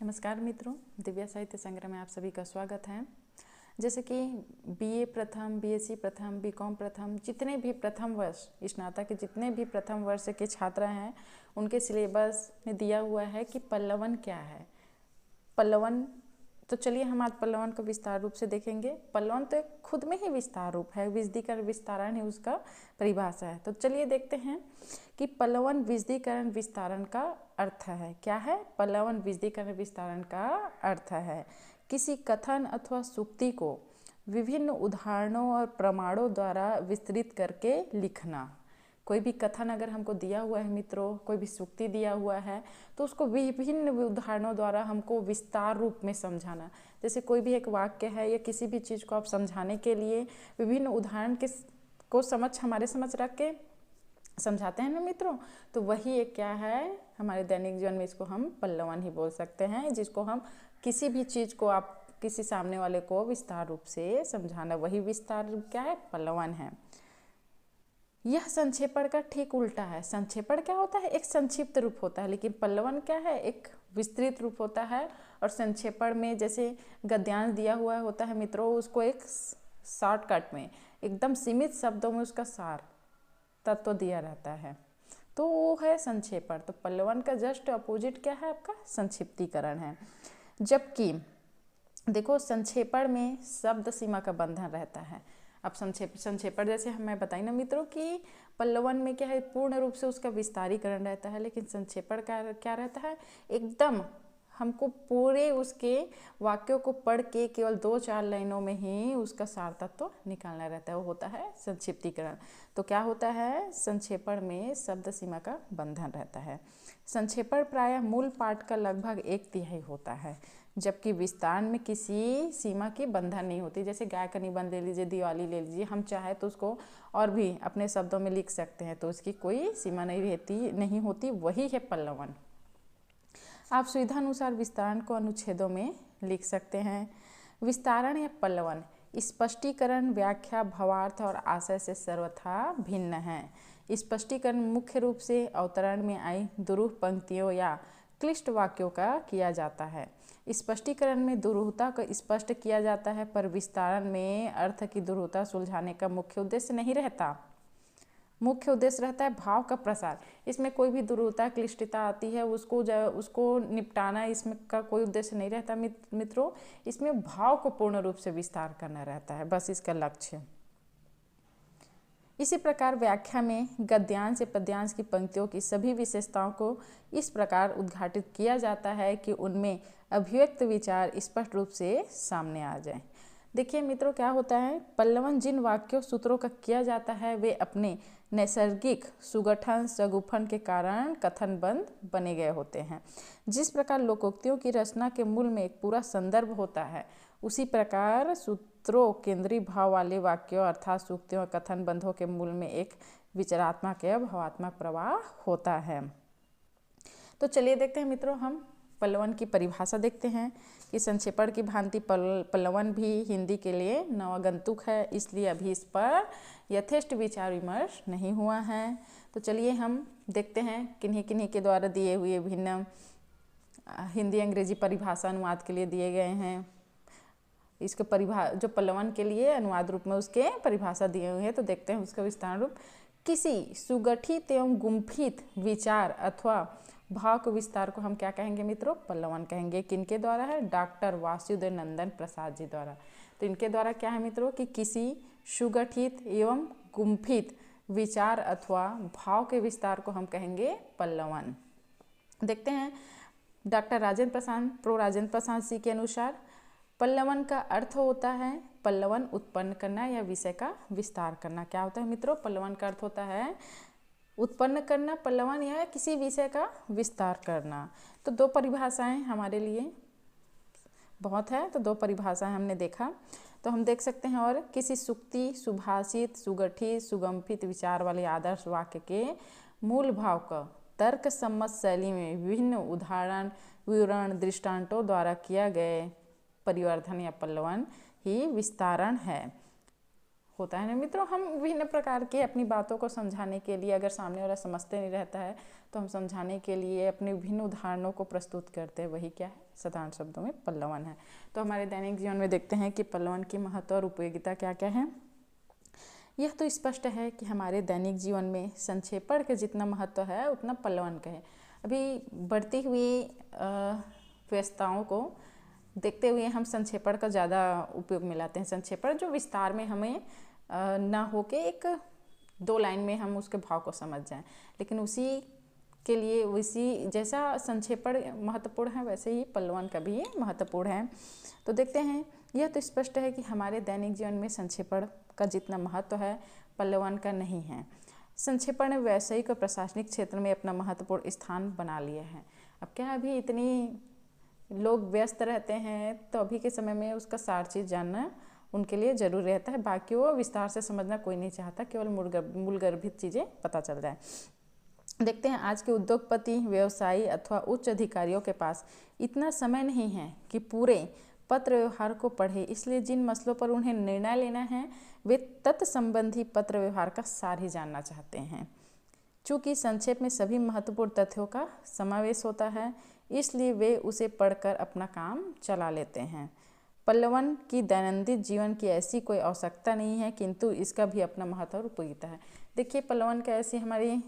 नमस्कार मित्रों, दिव्या साहित्य संग्रह में आप सभी का स्वागत है। जैसे कि बीए प्रथम, बीएससी प्रथम, बीकॉम प्रथम, जितने भी प्रथम वर्ष स्नातक के जितने भी प्रथम वर्ष के छात्र हैं उनके सिलेबस में दिया हुआ है कि पल्लवन क्या है। पल्लवन तो चलिए हम आज पल्लवन को विस्तार रूप से देखेंगे। पल्लवन तो एक खुद में ही विस्तार रूप है, विशदीकरण विस्तारण ही उसका परिभाषा है। तो चलिए देखते हैं कि पल्लवन विशदीकरण विस्तारण का अर्थ है। क्या है? पल्लवन विशदीकरण विस्तारण का अर्थ है किसी कथन अथवा सूक्ति को विभिन्न उदाहरणों और प्रमाणों द्वारा विस्तृत करके लिखना। कोई भी कथन अगर हमको दिया हुआ है मित्रों, कोई भी सूक्ति दिया हुआ है तो उसको विभिन्न उदाहरणों द्वारा हमको विस्तार रूप में समझाना। जैसे कोई भी एक वाक्य है या किसी भी चीज़ को आप समझाने के लिए विभिन्न उदाहरण के को हमारे समझ रख के समझाते हैं ना मित्रों, तो वही एक क्या है, हमारे दैनिक जीवन में इसको हम पल्लवन ही बोल सकते हैं, जिसको हम किसी भी चीज़ को आप किसी सामने वाले को विस्तार रूप से समझाना, वही विस्तार रूप क्या है, पल्लवन है। यह संक्षेपण का ठीक उल्टा है। संक्षेपण क्या होता है? एक संक्षिप्त रूप होता है, लेकिन पल्लवन क्या है? एक विस्तृत रूप होता है। और संक्षेपण में जैसे गद्यांश दिया हुआ होता है मित्रों, उसको एक शॉर्टकट में एकदम सीमित शब्दों में उसका सार तत्व दिया रहता है, तो वो है संक्षेपण। तो पल्लवन का जस्ट अपोजिट क्या है? आपका संक्षिप्तीकरण है। जबकि देखो संक्षेपण में शब्द सीमा का बंधन रहता है। अब संक्षेपण जैसे मैं बताई ना मित्रों कि पल्लवन में क्या है, पूर्ण रूप से उसका विस्तारीकरण रहता है, लेकिन संक्षेपण का क्या रहता है, एकदम हमको पूरे उसके वाक्यों को पढ़ के केवल 2-4 लाइनों में ही उसका सार तत्व निकालना रहता है, वो होता है संक्षिप्तीकरण। तो क्या होता है, संक्षेपण में शब्द सीमा का बंधन रहता है। संक्षेपण प्रायः मूल पाठ का लगभग 1/3 होता है, जबकि विस्तार में किसी सीमा की बंधन नहीं होती। जैसे गाय का निबंध ले लीजिए, दिवाली ले लीजिए, हम चाहे तो उसको और भी अपने शब्दों में लिख सकते हैं, तो उसकी कोई सीमा नहीं होती, वही है पल्लवन। आप सुविधा अनुसार विस्तारण को अनुच्छेदों में लिख सकते हैं। विस्तारण या पल्लवन स्पष्टीकरण, व्याख्या, भावार्थ और आशय से सर्वथा भिन्न है। स्पष्टीकरण मुख्य रूप से अवतरण में आई दुरूह पंक्तियों या क्लिष्ट वाक्यों का किया जाता है। स्पष्टीकरण में दुरूहता को स्पष्ट किया जाता है, पर विस्तारण में अर्थ की दुरूहता सुलझाने का मुख्य उद्देश्य नहीं रहता। मुख्य उद्देश्य रहता है भाव का प्रसार। इसमें कोई भी दुरूहता, क्लिष्टता आती है उसको निपटाना, इसमें का कोई उद्देश्य नहीं रहता मित्रों। इसमें भाव को पूर्ण रूप से विस्तार करना रहता है, बस इसका लक्ष्य। इसी प्रकार व्याख्या में गद्यांश या पद्यांश की पंक्तियों की सभी विशेषताओं को इस प्रकार उद्घाटित किया जाता है कि उनमें अभिव्यक्त विचार स्पष्ट रूप से सामने आ जाए। देखिए मित्रों, क्या होता है, पल्लवन जिन वाक्यों सूत्रों का किया जाता है वे अपने नैसर्गिक सुगठन सगुफन के कारण कथनबंध बने गए होते हैं। जिस प्रकार लोकोक्तियों की रचना के मूल में एक पूरा संदर्भ होता है, उसी प्रकार सूत्रों केंद्रीय भाव वाले वाक्यों अर्थात सूक्तियों और कथनबंधों के मूल में एक विचारात्मक या भावात्मक प्रवाह होता है। तो चलिए देखते हैं मित्रों, हम पल्लवन की परिभाषा देखते हैं कि संक्षेपण की भांति पल्लवन भी हिंदी के लिए नवागंतुक है, इसलिए अभी इस पर यथेष्ट विचार विमर्श नहीं हुआ है। तो चलिए हम देखते हैं किन्हीं किन्हीं के द्वारा दिए हुए भिन्न हिंदी अंग्रेजी परिभाषा अनुवाद के लिए दिए गए हैं। इसके जो पल्लवन के लिए अनुवाद रूप में उसके परिभाषा दिए हुए हैं, तो देखते हैं उसका विस्तार रूप। किसी सुगठित एवं गुम्फित विचार अथवा भाव के विस्तार को हम क्या कहेंगे मित्रों? पल्लवन कहेंगे। किनके द्वारा है? डॉक्टर वासुदेव नंदन प्रसाद जी द्वारा। तो इनके द्वारा क्या है मित्रों कि किसी सुगठित एवं गुम्फित विचार अथवा भाव के विस्तार को हम कहेंगे पल्लवन। देखते हैं डॉक्टर राजेंद्र प्रसाद जी के अनुसार पल्लवन का अर्थ होता है पल्लवन उत्पन्न करना या विषय का विस्तार करना। क्या होता है मित्रों? पल्लवन का अर्थ होता है उत्पन्न करना, पल्लवन या किसी विषय का विस्तार करना। तो 2 परिभाषाएं हमारे लिए बहुत है, तो 2 परिभाषाएं हमने देखा। तो हम देख सकते हैं और किसी सुक्ति, सुभाषित, सुगठित, सुगम्फित विचार वाले आदर्श वाक्य के मूल भाव का तर्क सम्मत शैली में विभिन्न उदाहरण, विवरण, दृष्टांतों द्वारा किया गए परिवर्धन या पल्लवन ही विस्तारण है। होता है ना मित्रों। हम विभिन्न प्रकार के अपनी बातों को समझाने के लिए, अगर सामने वाला समझते नहीं रहता है तो हम समझाने के लिए अपने विभिन्न उदाहरणों को प्रस्तुत करते हैं। वही क्या है, साधारण शब्दों में पल्लवन है। तो हमारे दैनिक जीवन में देखते हैं कि पल्लवन की महत्व और उपयोगिता क्या क्या है। यह तो स्पष्ट है कि हमारे दैनिक जीवन में संक्षेपण के जितना महत्व है उतना पल्लवन का है। अभी बढ़ती हुई व्यस्तताओं को देखते हुए हम संक्षेपण का ज़्यादा उपयोग में लाते हैं। संक्षेपण जो विस्तार में हमें ना हो के एक 2 लाइन में हम उसके भाव को समझ जाएं, लेकिन उसी के लिए उसी जैसा संक्षेपण महत्वपूर्ण है वैसे ही पल्लवन का भी महत्वपूर्ण है। तो देखते हैं, यह तो स्पष्ट है कि हमारे दैनिक जीवन में संक्षेपण का जितना महत्व है पल्लवन का नहीं है। संक्षेपण ने व्यावसायिक और प्रशासनिक क्षेत्र में अपना महत्वपूर्ण स्थान बना लिया है। अब क्या अभी इतनी लोग व्यस्त रहते हैं तो अभी के समय में उसका सार चीज़ जानना उनके लिए जरूरी रहता है। बाकी वो विस्तार से समझना कोई नहीं चाहता, केवल मूलगर्भित चीज़ें पता चल जाए। देखते हैं, आज के उद्योगपति, व्यवसायी अथवा उच्च अधिकारियों के पास इतना समय नहीं है कि पूरे पत्र व्यवहार को पढ़े, इसलिए जिन मसलों पर उन्हें निर्णय लेना है वे तत्संबंधी पत्र व्यवहार का सार ही जानना चाहते हैं। चूँकि संक्षेप में सभी महत्वपूर्ण तथ्यों का समावेश होता है, इसलिए वे उसे पढ़कर अपना काम चला लेते हैं। पल्लवन की दैनंदिन जीवन की ऐसी कोई आवश्यकता नहीं है, किंतु इसका भी अपना महत्व और उपयोगिता है। देखिए, पल्लवन का ऐसी हमारी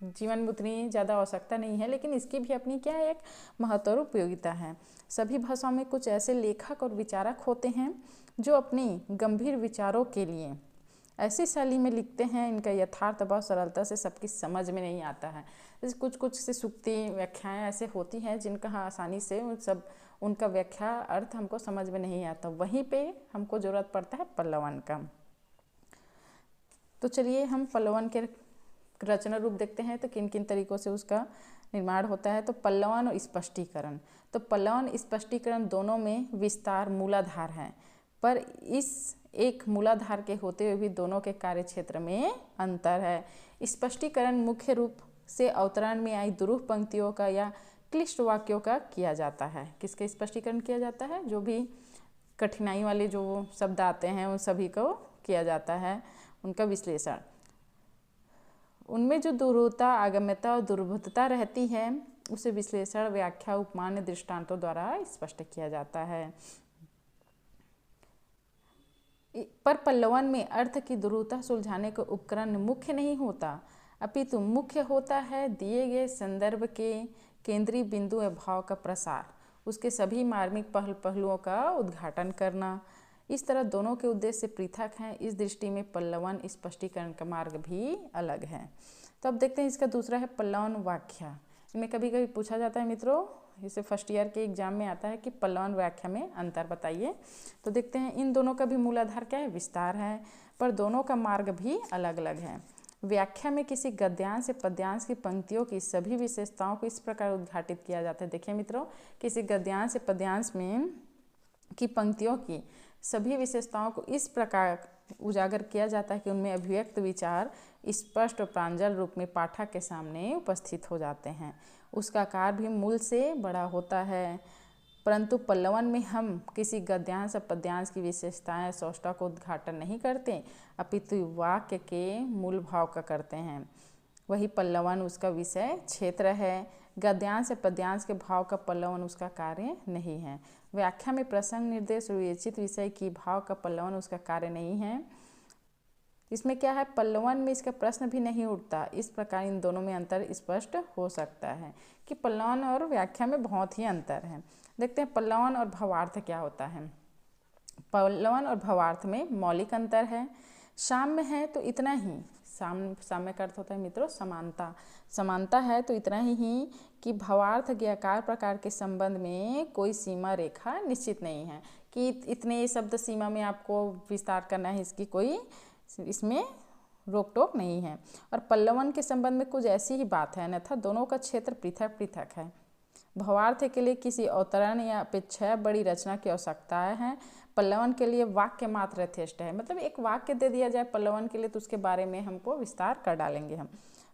जीवन में उतनी ज़्यादा आवश्यकता नहीं है, लेकिन इसकी भी अपनी क्या है, एक महत्व और उपयोगिता है। सभी भाषाओं में कुछ ऐसे लेखक और विचारक होते हैं जो अपनी गंभीर विचारों के लिए ऐसी शैली में लिखते हैं, इनका यथार्थ बहुत सरलता से सबकी समझ में नहीं आता है। जैसे कुछ से सूक्ति व्याख्याएं ऐसे होती हैं जिनका आसानी से उनका व्याख्या अर्थ हमको समझ में नहीं आता, वहीं पे हमको ज़रूरत पड़ता है पल्लवन का। तो चलिए हम पल्लवन के रचना रूप देखते हैं, तो किन किन तरीकों से उसका निर्माण होता है। तो पल्लवन और स्पष्टीकरण, तो पल्लवन स्पष्टीकरण दोनों में विस्तार मूलाधार है, पर इस एक मूलाधार के होते हुए भी दोनों के कार्य क्षेत्र में अंतर है। स्पष्टीकरण मुख्य रूप से अवतरण में आई दुरूह पंक्तियों का या क्लिष्ट वाक्यों का किया जाता है। किसके स्पष्टीकरण किया जाता है? जो भी कठिनाई वाले जो शब्द आते हैं उन सभी को किया जाता है, उनका विश्लेषण। उनमें जो दुरूहता, आगम्यता और दुर्बोधता रहती है उसे विश्लेषण, व्याख्या, उपमान, दृष्टांतों द्वारा स्पष्ट किया जाता है। पर पल्लवन में अर्थ की दुरूहता सुलझाने का उपकरण मुख्य नहीं होता, अपितु मुख्य होता है दिए गए संदर्भ के केंद्रीय बिंदु एवं भाव का प्रसार, उसके सभी मार्मिक पहलुओं का उद्घाटन करना। इस तरह दोनों के उद्देश्य पृथक हैं। इस दृष्टि में पल्लवन स्पष्टीकरण का मार्ग भी अलग है। तो अब देखते हैं इसका दूसरा है पल्लवन व्याख्या। इनमें कभी कभी पूछा जाता है मित्रों, इसे फर्स्ट ईयर के एग्जाम में आता है कि पल्लवन व्याख्या में अंतर बताइए। तो देखते हैं, इन दोनों का भी मूलाधार क्या है? विस्तार है, पर दोनों का मार्ग भी अलग अलग है। व्याख्या में किसी गद्यांश से पद्यांश की पंक्तियों की सभी विशेषताओं को इस प्रकार उद्घाटित किया जाता है। देखिए मित्रों, किसी गद्यांश से पद्यांश में की पंक्तियों की सभी विशेषताओं को इस प्रकार उजागर किया जाता है कि उनमें अभिव्यक्त विचार स्पष्ट और प्रांजल रूप में पाठक के सामने उपस्थित हो जाते हैं। उसका आकार भी मूल से बड़ा होता है। परंतु पल्लवन में हम किसी गद्यांश और पद्यांश की विशेषताएं, सौष्ठव को उद्घाटन नहीं करते, अपितु वाक्य के मूल भाव का करते हैं। वही पल्लवन उसका विषय क्षेत्र है। गद्यांश से पद्यांश के भाव का पल्लवन उसका कार्य नहीं है। व्याख्या में प्रसंग, निर्देश और विवेचित विषय की भाव का पल्लवन उसका कार्य नहीं है। इसमें क्या है, पल्लवन में इसका प्रश्न भी नहीं उठता। इस प्रकार इन दोनों में अंतर स्पष्ट हो सकता है कि पल्लवन और व्याख्या में बहुत ही अंतर है। देखते हैं पल्लवन और भावार्थ क्या होता है। पल्लवन और भावार्थ में मौलिक अंतर है। साम्य है तो इतना ही, साम्य का अर्थ होता है मित्रों समानता। समानता है तो इतना ही कि भावार्थ के आकार प्रकार के संबंध में कोई सीमा रेखा निश्चित नहीं है कि इतने शब्द सीमा में आपको विस्तार करना है, इसकी कोई इसमें रोक टोक नहीं है। और पल्लवन के संबंध में कुछ ऐसी ही बात है, अन्यथा दोनों का क्षेत्र पृथक पृथक है। भावार्थ के लिए किसी अवतरण या अपेक्षा बड़ी रचना की आवश्यकता है। पल्लवन के लिए वाक्य मात्र यथेष्ट है। मतलब एक वाक्य दे दिया जाए पल्लवन के लिए तो उसके बारे में हमको विस्तार कर डालेंगे हम।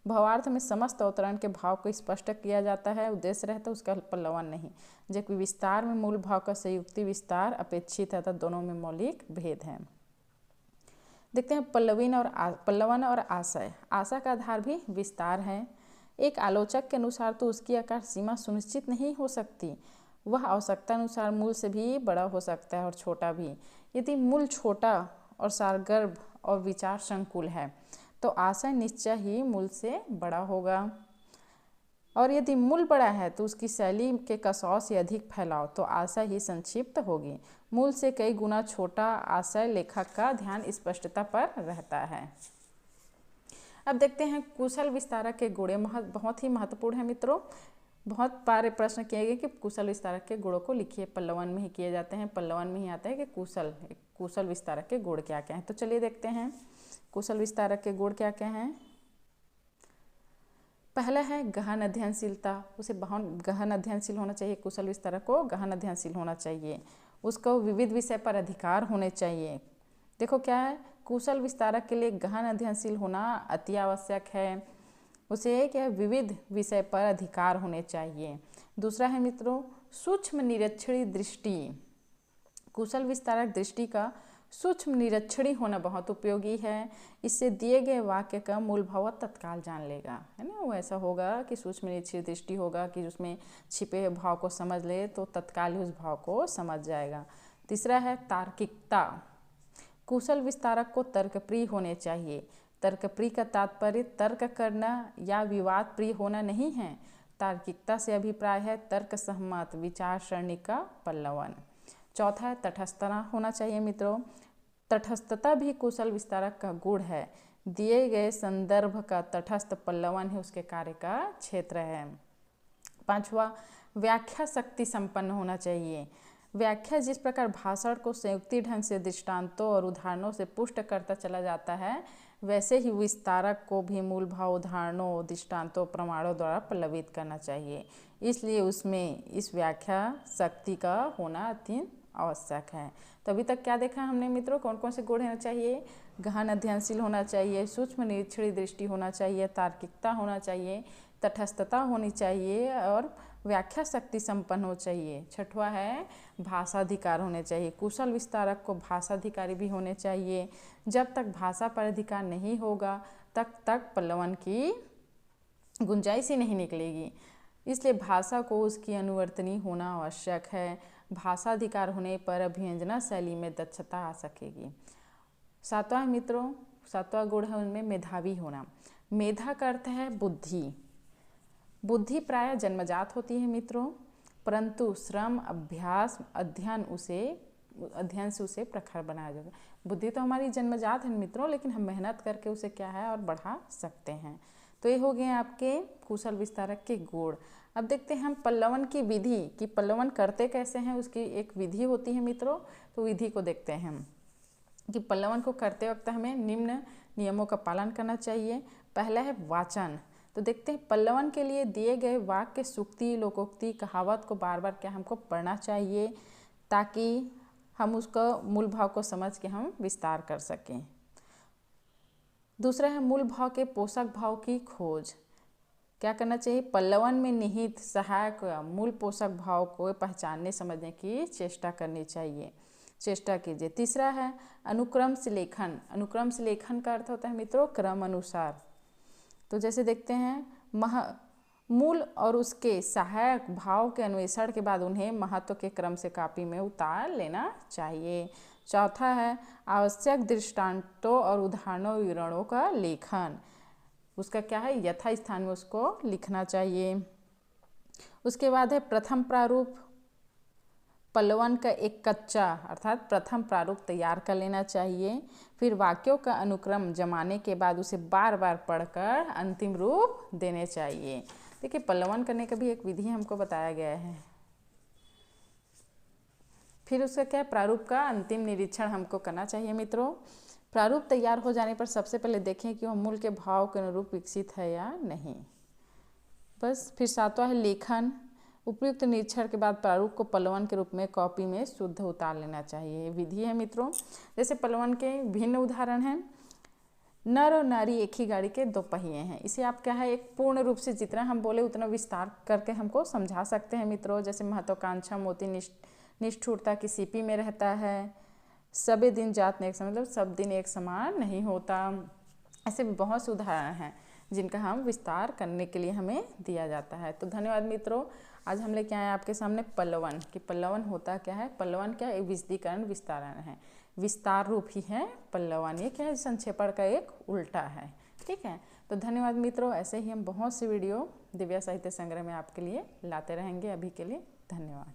भावार्थ में समस्त अवतरण के भाव को स्पष्ट किया जाता है, उद्देश्य रहता है उसका पल्लवन नहीं। जबकि विस्तार में मूल भाव का संयुक्ति विस्तार अपेक्षित है, तो दोनों में मौलिक भेद है। देखते हैं पल्लवन और आशय। आशा का आधार भी विस्तार है। एक आलोचक के अनुसार तो उसकी आकार सीमा सुनिश्चित नहीं हो सकती, वह आवश्यकता अनुसार मूल से भी बड़ा हो सकता है और छोटा भी। यदि मूल छोटा और सारगर्भ और विचार संकुल है तो आशय निश्चय ही मूल से बड़ा होगा, और यदि मूल बड़ा है तो उसकी शैली के कसौट से अधिक फैलाव तो आशय ही संक्षिप्त होगी। मूल से कई गुना छोटा आशय लेखक का ध्यान स्पष्टता पर रहता है। अब देखते हैं कुशल विस्तारक के गुण। बहुत ही महत्वपूर्ण है मित्रों। बहुत बार प्रश्न किए गए कि कुशल विस्तारक के गुणों को लिखिए। पल्लवन में ही किए जाते हैं, पल्लवन में ही आता है कि कुशल विस्तारक के गुण क्या क्या हैं। तो चलिए देखते हैं कुशल विस्तारक के गुण क्या क्या हैं। पहला है गहन अध्ययनशीलता। उसे बहुत गहन अध्ययनशील होना चाहिए। कुशल विस्तारक को गहन अध्ययनशील होना चाहिए। उसको विविध विषय पर अधिकार होने चाहिए। देखो क्या है, कुशल विस्तारक के लिए गहन अध्ययनशील होना अति आवश्यक है। उसे क्या है, विविध विषय पर अधिकार होने चाहिए। दूसरा है मित्रों सूक्ष्म निरीक्षणी दृष्टि। कुशल विस्तारक दृष्टि का सूक्ष्म निरीक्षणी होना बहुत उपयोगी है। इससे दिए गए वाक्य का मूल भाव तत्काल जान लेगा, है ना। वो ऐसा होगा कि सूक्ष्म निरीक्षणी दृष्टि होगा कि उसमें छिपे हुए भाव को समझ ले तो तत्काल ही उस भाव को समझ जाएगा। तीसरा है तार्किकता। कुशल विस्तारक को तर्कप्रिय होने चाहिए। तर्कप्रिय का तात्पर्य तर्क करना या विवाद प्रिय होना नहीं है। तार्किकता से अभिप्राय है तर्क सहमत विचार सरणी का पल्लवन। चौथा है तटस्थता होना चाहिए मित्रों। तटस्थता भी कुशल विस्तारक का गुण है। दिए गए संदर्भ का तटस्थ पल्लवन ही उसके कार्य का क्षेत्र है। पांचवा व्याख्या शक्ति संपन्न होना चाहिए। व्याख्या जिस प्रकार भाषण को संयुक्ति ढंग से दृष्टांतों और उदाहरणों से पुष्ट करता चला जाता है, वैसे ही विस्तारक को भी मूल भाव उदाहरणों दृष्टांतों प्रमाणों द्वारा पल्लवित करना चाहिए। इसलिए उसमें इस व्याख्या शक्ति का होना अत्यंत आवश्यक है। तो अभी तक क्या देखा हमने मित्रों, कौन कौन से गुण होना चाहिए। गहन अध्ययनशील होना चाहिए, सूक्ष्म निरीक्षणी दृष्टि होना चाहिए, तार्किकता होना चाहिए, तटस्थता होनी चाहिए और व्याख्या शक्ति संपन्न हो चाहिए। छठवां है भाषाधिकार होने चाहिए। कुशल विस्तारक को भाषाधिकारी भी होने चाहिए। जब तक भाषा पर अधिकार नहीं होगा तब तक पल्लवन की गुंजाइश ही नहीं निकलेगी। इसलिए भाषा को उसकी अनुवर्तनीय होना आवश्यक है। भाषाधिकार होने पर अभिव्यंजना शैली में दक्षता आ सकेगी। सातवां मित्रों, सातवां गुण है उनमें मेधावी होना। मेधा का अर्थ है बुद्धि। बुद्धि प्रायः जन्मजात होती है मित्रों, परंतु श्रम अभ्यास अध्ययन से उसे प्रखर बनाया जाता है। बुद्धि तो हमारी जन्मजात है मित्रों, लेकिन हम मेहनत करके उसे क्या है और बढ़ा सकते हैं। तो ये हो गए आपके कुशल विस्तारक के गुण। अब देखते हैं हम पल्लवन की विधि कि पल्लवन करते कैसे हैं। उसकी एक विधि होती है मित्रों, तो विधि को देखते हैं हम कि पल्लवन को करते वक्त हमें निम्न नियमों का पालन करना चाहिए। पहला है वाचन। तो देखते हैं पल्लवन के लिए दिए गए वाक्य, सूक्ति, लोकोक्ति, कहावत को बार बार क्या हमको पढ़ना चाहिए ताकि हम उसका मूल भाव को समझ के हम विस्तार कर सकें। दूसरा है मूल भाव के पोषक भाव की खोज। क्या करना चाहिए, पल्लवन में निहित सहायक मूल पोषक भाव को पहचानने समझने की चेष्टा करनी चाहिए, चेष्टा कीजिए। तीसरा है अनुक्रम से लेखन। अनुक्रम से लेखन का अर्थ होता है मित्रों क्रम अनुसार। तो जैसे देखते हैं मूल और उसके सहायक भाव के अन्वेषण के बाद उन्हें महत्व के क्रम से कॉपी में उतार लेना चाहिए। चौथा है आवश्यक दृष्टांतों और उदाहरणों विवरणों का लेखन। उसका क्या है, यथा स्थान में उसको लिखना चाहिए। उसके बाद है प्रथम प्रारूप। पल्लवन का एक कच्चा अर्थात प्रथम प्रारूप तैयार कर लेना चाहिए। फिर वाक्यों का अनुक्रम जमाने के बाद उसे बार बार पढ़कर अंतिम रूप देने चाहिए। देखिए पल्लवन करने का भी एक विधि हमको बताया गया है। फिर उसका क्या प्रारूप का अंतिम निरीक्षण हमको करना चाहिए मित्रों। प्रारूप तैयार हो जाने पर सबसे पहले देखें कि वह मूल के भाव के अनुरूप विकसित है या नहीं। बस फिर सातवां है लेखन। उपयुक्त निरीक्षण के बाद प्रारूप को पल्लवन के रूप में कॉपी में शुद्ध उतार लेना चाहिए। ये विधि है मित्रों। जैसे पल्लवन के भिन्न उदाहरण हैं। नर और नारी एक ही गाड़ी के दो पहिए हैं। इसे आप क्या है एक पूर्ण रूप से जितना हम बोले उतना विस्तार करके हमको समझा सकते हैं मित्रों। जैसे महत्वाकांक्षा मोती निष्ठुरता की सीपी में रहता है। सबे दिन जात ने एक समान, मतलब सब दिन एक समान नहीं होता। ऐसे बहुत से उदाहरण हैं जिनका हम विस्तार करने के लिए हमें दिया जाता है। तो धन्यवाद मित्रों। आज हम लेके आए आपके सामने पल्लवन, कि पल्लवन होता क्या है। पल्लवन क्या, एक विशदीकरण विस्तारण है, विस्तार रूप ही है पल्लवन। ये क्या है, संक्षेपण का एक उल्टा है। ठीक है, तो धन्यवाद मित्रों। ऐसे ही हम बहुत सी वीडियो दिव्या साहित्य संग्रह में आपके लिए लाते रहेंगे। अभी के लिए धन्यवाद।